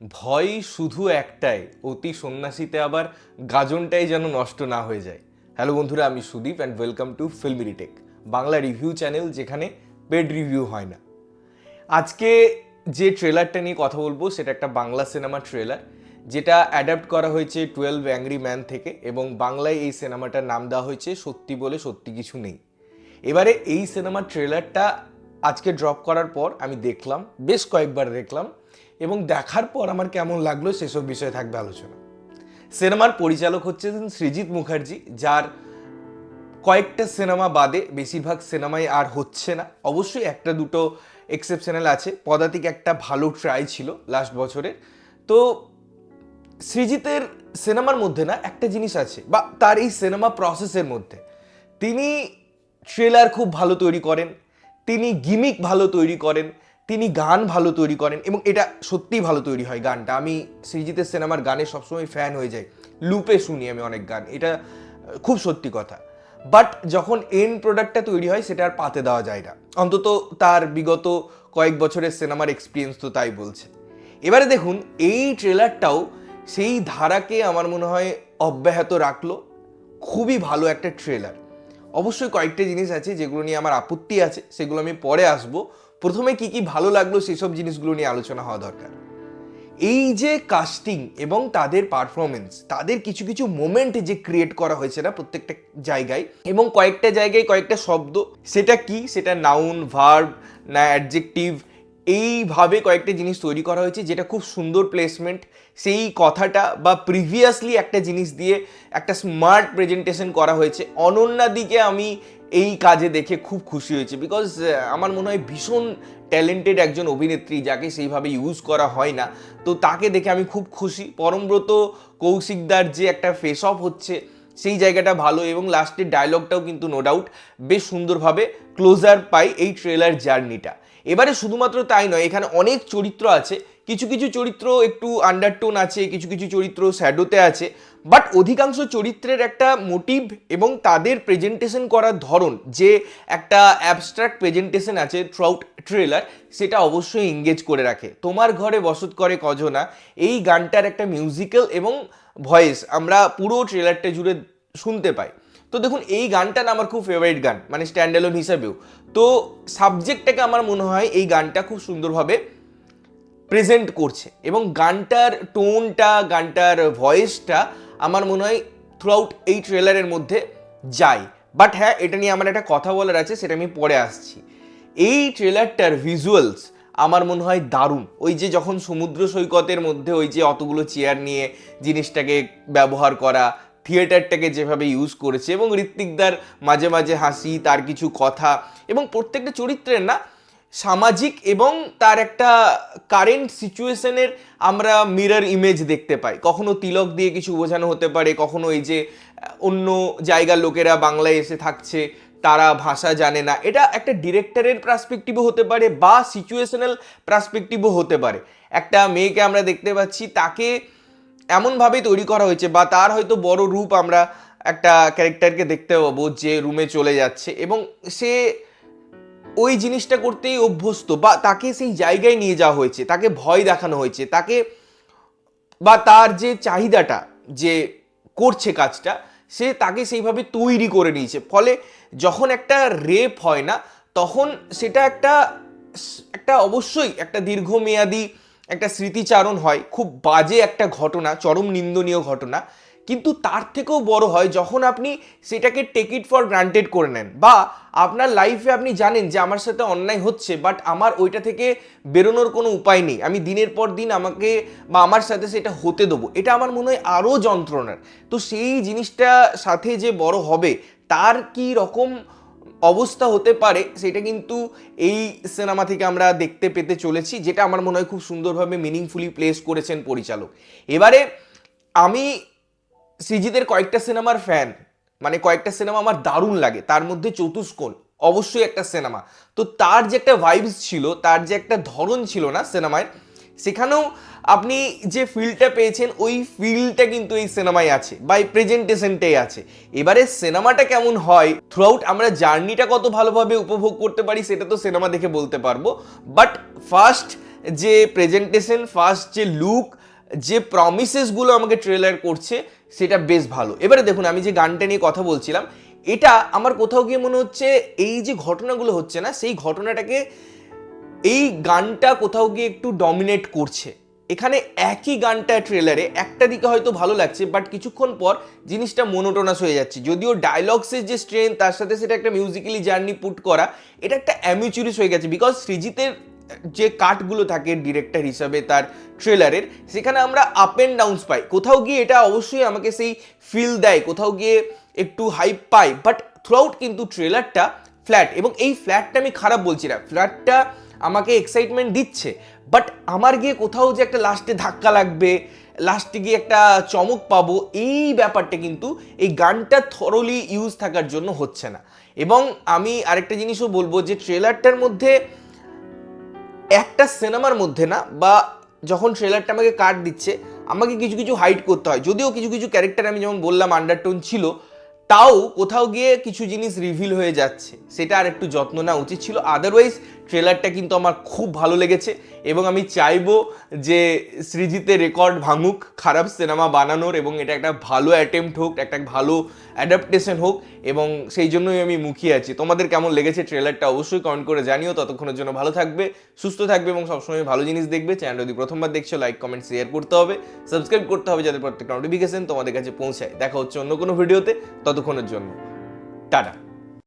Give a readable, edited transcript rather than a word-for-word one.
ভয় শুধু একটাই, অতি সন্ন্যাসীতে আবার গাজনটাই যেন নষ্ট না হয়ে যায়। হ্যালো বন্ধুরা, আমি Sudip and welcome to filmy retake, Bangla review channel যেখানে পেড রিভিউ হয় না। আজকে যে ট্রেলারটা নিয়ে কথা বলবো সেটা একটা বাংলা সিনেমা ট্রেলার, যেটা অ্যাডাপ্ট করা হয়েছে 12 অ্যাংরি ম্যান থেকে, এবং বাংলায় এই সিনেমাটার নাম দেওয়া হয়েছে সত্যি বলে সত্যি কিছু নেই। এবারে এই সিনেমার ট্রেলারটা আজকে ড্রপ করার পর আমি দেখলাম, বেশ কয়েকবার দেখলাম, এবং দেখার পর আমার কেমন লাগলো সেসব বিষয়ে থাকবে আলোচনা। সিনেমার পরিচালক হচ্ছেন সৃজিত মুখার্জি, যার কয়েকটা সিনেমা বাদে বেশিরভাগ সিনেমাই আর হচ্ছে না। অবশ্যই একটা দুটো এক্সেপশনাল আছে, পদাতিক একটা ভালো ট্রাই ছিল লাস্ট বছরের। তো সৃজিতের সিনেমার মধ্যে না একটা জিনিস আছে, বা তার এই সিনেমা প্রসেসের মধ্যে, তিনি ট্রেলার খুব ভালো তৈরি করেন, তিনি গিমিক ভালো তৈরি করেন, তিনি গান ভালো তৈরি করেন, এবং এটা সত্যিই ভালো তৈরি হয় গানটা। আমি সৃজিতের সিনেমার গানের সবসময় ফ্যান হয়ে যাই, লুপে শুনি আমি অনেক গান, এটা খুব সত্যি কথা। বাট যখন এন্ড প্রোডাক্টটা তৈরি হয় সেটা আর পাতে দেওয়া যায় না, অন্তত তার বিগত কয়েক বছরের সিনেমার এক্সপিরিয়েন্স তো তাই বলছে। এবারে দেখুন, এই ট্রেলারটাও সেই ধারাকে আমার মনে হয় অব্যাহত রাখলো। খুবই ভালো একটা ট্রেলার। অবশ্যই কয়েকটা জিনিস আছে যেগুলো নিয়ে আমার আপত্তি আছে, সেগুলো আমি পরে আসবো। প্রথমে কি কি ভালো লাগলো সেসব জিনিসগুলো নিয়ে আলোচনা হওয়া দরকার। এই যে কাস্টিং এবং তাদের পারফরমেন্স, তাদের কিছু কিছু মোমেন্ট যে ক্রিয়েট করা হয়েছে না প্রত্যেকটা জায়গায়, এবং কয়েকটা জায়গায় কয়েকটা শব্দ, সেটা কি, সেটা নাউন, ভার্ব না অ্যাডজেক্টিভ, এইভাবে কয়েকটা জিনিস তৈরি করা হয়েছে যেটা খুব সুন্দর প্লেসমেন্ট। সেই কথাটা বা প্রিভিয়াসলি একটা জিনিস দিয়ে একটা স্মার্ট প্রেজেন্টেশন করা হয়েছে। অনন্যা দিকে আমি এই কাজে দেখে খুব খুশি হয়েছে, বিকজ আমার মনে হয় ভীষণ ট্যালেন্টেড একজন অভিনেত্রী, যাকে সেইভাবে ইউজ করা হয় না। তো তাকে দেখে আমি খুব খুশি। পরমব্রত কৌশিকদার যে একটা ফেস অফ হচ্ছে, সেই জায়গাটা ভালো, এবং লাস্টের ডায়লগটাও কিন্তু নো ডাউট বেশ সুন্দরভাবে ক্লোজার পাই এই ট্রেলার জার্নিটা। এবারে শুধুমাত্র তাই নয়, এখানে অনেক চরিত্র আছে, কিছু কিছু চরিত্র একটু আন্ডারটোন আছে, কিছু কিছু চরিত্র শ্যাডোতে আছে, বাট অধিকাংশ চরিত্রের একটা মোটিভ এবং তাদের প্রেজেন্টেশন করার ধরন, যে একটা অ্যাবস্ট্রাক্ট প্রেজেন্টেশন আছে থ্রুআউট ট্রেলার, সেটা অবশ্যই এঙ্গেজ করে রাখে। তোমার ঘরে বসত করে কজনা, এই গানটার একটা মিউজিক্যাল এবং ভয়েস আমরা পুরো ট্রেলারটা জুড়ে শুনতে পাই। তো দেখুন, এই গানটা না আমার খুব ফেভারিট গান, মানে স্ট্যান্ডঅ্যালোন হিসাবেও। তো সাবজেক্টটাকে আমার মনে হয় এই গানটা খুব সুন্দরভাবে প্রেজেন্ট করছে, এবং গানটার টোনটা, গানটার ভয়েসটা আমার মনে হয় থ্রুআউট এই ট্রেলারের মধ্যে যায়। বাট হ্যাঁ, এটা নিয়ে আমার একটা কথা বলার আছে, সেটা আমি পরে আসছি। এই ট্রেলারটার ভিজুয়ালস আমার মনে হয় দারুণ। ওই যে যখন সমুদ্র সৈকতের মধ্যে ওই যে অতগুলো চেয়ার নিয়ে জিনিসটাকে ব্যবহার করা, থিয়েটারটাকে যেভাবে ইউজ করেছে, এবং ঋত্বিকদার মাঝে মাঝে হাসি, তার কিছু কথা, এবং প্রত্যেকটা চরিত্রের না সামাজিক এবং তার একটা কারেন্ট সিচুয়েশনের আমরা মিরর ইমেজ দেখতে পাই। কখনো তিলক দিয়ে কিছু বোঝানো হতে পারে, কখনো এই যে অন্য জায়গার লোকেরা বাংলায় এসে থাকছে, তারা ভাষা জানে না, এটা একটা ডিরেক্টরের পার্সপেক্টিভও হতে পারে, বা সিচুয়েশনাল পার্সপেক্টিভও হতে পারে। একটা মেয়েকে আমরা দেখতে পাচ্ছি, তাকে এমনভাবে তৈরি করা হয়েছে, বা তার হয়তো বড় রূপ আমরা একটা ক্যারেক্টারকে দেখতে পাবো যে রুমে চলে যাচ্ছে, এবং সে ওই জিনিসটা করতেই অভ্যস্ত, বা তাকে সেই জায়গায় নিয়ে যাওয়া হয়েছে, তাকে ভয় দেখানো হয়েছে, তাকে বা তার যে চাহিদাটা যে করছে কাজটা, সে তাকে সেইভাবে তৈরি করে নিয়েছে। ফলে যখন একটা রেপ হয় না, তখন সেটা একটা একটা অবশ্যই একটা দীর্ঘমেয়াদী একটা স্মৃতিচারণ হয়, খুব বাজে একটা ঘটনা, চরম নিন্দনীয় ঘটনা। কিন্তু তার থেকেও বড় হয় যখন আপনি সেটাকে টেক ইট ফর গ্রান্টেড করে নেন, বা আপনার লাইফে আপনি জানেন যে আমার সাথে অন্যায় হচ্ছে, বাট আমার ওইটা থেকে বেরোনোর কোনো উপায় নেই, আমি দিনের পর দিন আমাকে বা আমার সাথে সেটা হতে দেবো। এটা আমার মনে হয় আরও যন্ত্রণার। তো সেই জিনিসটা সাথে যে বড় হবে, তার কি রকম অবস্থা হতে পারে, সেটা কিন্তু এই সিনেমা থেকে আমরা দেখতে পেতে চলেছি, যেটা আমার মনে হয় খুব সুন্দরভাবে মিনিংফুলি প্লেস করেছেন পরিচালক। এবারে আমি সৃজিতের কয়েকটা সিনেমার ফ্যান, মানে কয়েকটা সিনেমা আমার দারুণ লাগে, তার মধ্যে চতুষ্কোণ অবশ্যই একটা সিনেমা। তো তার যে একটা ভাইবস ছিল, তার যে একটা ধরন ছিল না সিনেমায়, সেখানেও আপনি যে ফিলটা পেয়েছেন, ওই ফিলটা কিন্তু এই সিনেমায় আছে, বা এই প্রেজেন্টেশনটাই আছে। এবারে সিনেমাটা কেমন হয়, থ্রুআউট আমরা জার্নিটা কত ভালোভাবে উপভোগ করতে পারি, সেটা তো সিনেমা দেখে বলতে পারবো। বাট ফার্স্ট যে প্রেজেন্টেশন, ফার্স্ট যে লুক, যে প্রমিসেসগুলো আমাকে ট্রেলার করছে সেটা বেশ ভালো। এবারে দেখুন, আমি যে গানটা নিয়ে কথা বলছিলাম, এটা আমার কোথাও গিয়ে মনে হচ্ছে এই যে ঘটনাগুলো হচ্ছে না, সেই ঘটনাটাকে এই গানটা কোথাও গিয়ে একটু ডমিনেট করছে। এখানে একই গানটা ট্রেলারে একটা দিকে হয়তো ভালো লাগছে, বাট কিছুক্ষণ পর জিনিসটা মোনোটোনাস হয়ে যাচ্ছে। যদিও ডায়লগসের যে স্ট্রেংথ, তার সাথে সেটা একটা মিউজিক্যালি জার্নি পুট করা, এটা একটা অ্যামিচুরিস হয়ে গেছে। বিকজ সৃজিতের যে কাটগুলো থাকে ডিরেক্টর হিসাবে তার ট্রেলারের, সেখানে আমরা আপ অ্যান্ড ডাউনস পাই। কোথাও গিয়ে এটা অবশ্যই আমাকে সেই ফিল দেয়, কোথাও গিয়ে একটু hype pi, but through out কিন্তু ট্রেলারটা ফ্ল্যাট। এবং এই ফ্ল্যাটটা আমি খারাপ বলছি না, ফ্ল্যাটটা আমাকে এক্সাইটমেন্ট দিচ্ছে, বাট আমার গিয়ে কোথাও যে একটা লাস্টে ধাক্কা লাগবে, লাস্টে গিয়ে একটা চমক পাবো, এই ব্যাপারটা কিন্তু এই গানটা থরলি ইউজ থাকার জন্য হচ্ছে না। এবং আমি আরেকটা জিনিসও বলবো যে ট্রেলারটার মধ্যে, একটা সিনেমার মধ্যে না, বা যখন ট্রেলারটা আমাকে কাট দিচ্ছে, আমাকে কিছু কিছু হাইড করতে হয়। যদিও কিছু কিছু ক্যারেক্টার আমি যেমন বললাম আন্ডারটোন ছিল, তাও কোথাও গিয়ে কিছু জিনিস রিভিল হয়ে যাচ্ছে, সেটা আর একটু যত্ন নেওয়া উচিত ছিল। আদারওয়াইজ ট্রেলারটা কিন্তু আমার খুব ভালো লেগেছে, এবং আমি চাইবো যে সৃজিতের রেকর্ড ভাঙুক খারাপ সিনেমা বানানোর, এবং এটা একটা ভালো অ্যাটেম্প্ট হোক, একটা ভালো অ্যাডাপ্টেশন হোক, এবং সেই জন্যই আমি মুখিয়ে আছি। তোমাদের কেমন লেগেছে ট্রেলারটা অবশ্যই কমেন্ট করে জানিও। ততক্ষণের জন্য ভালো থাকবে, সুস্থ থাকবে, এবং সবসময় ভালো জিনিস দেখবে। চ্যানেল যদি প্রথমবার দেখছো, লাইক কমেন্ট শেয়ার করতে হবে, সাবস্ক্রাইব করতে হবে, যাতে প্রত্যেকটা নোটিফিকেশন তোমাদের কাছে পৌঁছায়। দেখা হচ্ছে অন্য কোনো ভিডিওতে, ততক্ষণের জন্য টাটা।